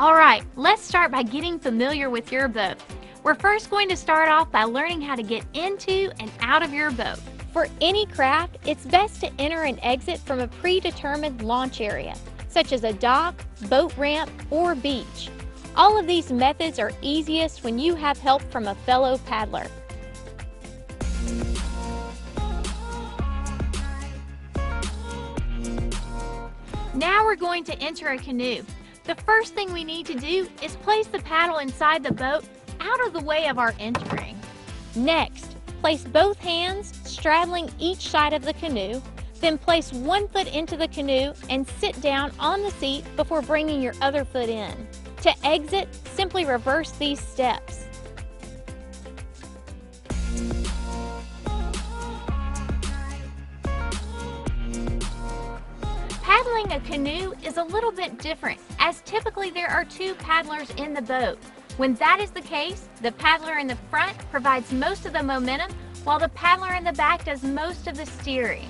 Alright, let's start by getting familiar with your boat. We're first going to start off by learning how to get into and out of your boat. For any craft, it's best to enter and exit from a predetermined launch area, such as a dock, boat ramp, or beach. All of these methods are easiest when you have help from a fellow paddler. Now we're going to enter a canoe. The first thing we need to do is place the paddle inside the boat out of the way of our entering. Next, place both hands straddling each side of the canoe, then place one foot into the canoe and sit down on the seat before bringing your other foot in. To exit, simply reverse these steps. Paddling a canoe is a little bit different, as typically there are two paddlers in the boat. When that is the case, the paddler in the front provides most of the momentum, while the paddler in the back does most of the steering.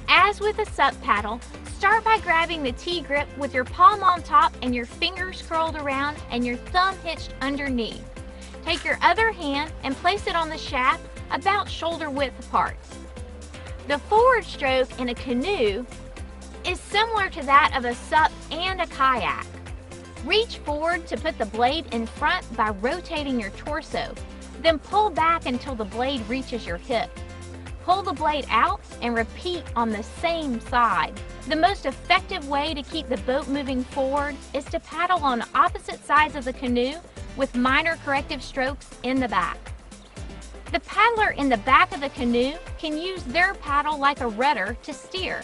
As with a sup paddle, start by grabbing the T-grip with your palm on top and your fingers curled around and your thumb hitched underneath. Take your other hand and place it on the shaft about shoulder width apart. The forward stroke in a canoe is similar to that of a sup and a kayak. Reach forward to put the blade in front by rotating your torso, then pull back until the blade reaches your hip. Pull the blade out and repeat on the same side. The most effective way to keep the boat moving forward is to paddle on opposite sides of the canoe with minor corrective strokes in the back. The paddler in the back of the canoe can use their paddle like a rudder to steer.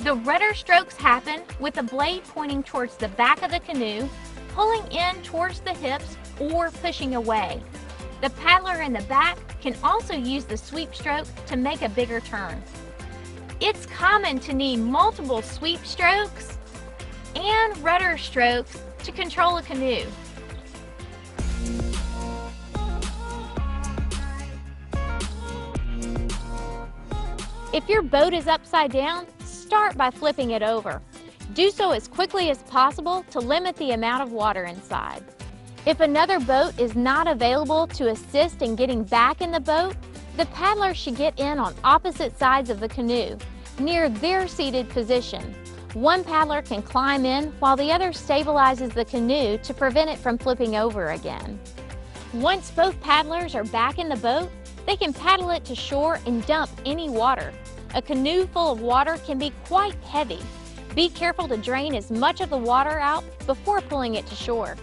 The rudder strokes happen with the blade pointing towards the back of the canoe, pulling in towards the hips, or pushing away. The paddler in the back can also use the sweep stroke to make a bigger turn. It's common to need multiple sweep strokes and rudder strokes to control a canoe. If your boat is upside down, start by flipping it over. Do so as quickly as possible to limit the amount of water inside. If another boat is not available to assist in getting back in the boat, the paddler should get in on opposite sides of the canoe, near their seated position. One paddler can climb in while the other stabilizes the canoe to prevent it from flipping over again. Once both paddlers are back in the boat, they can paddle it to shore and dump any water. A canoe full of water can be quite heavy. Be careful to drain as much of the water out before pulling it to shore.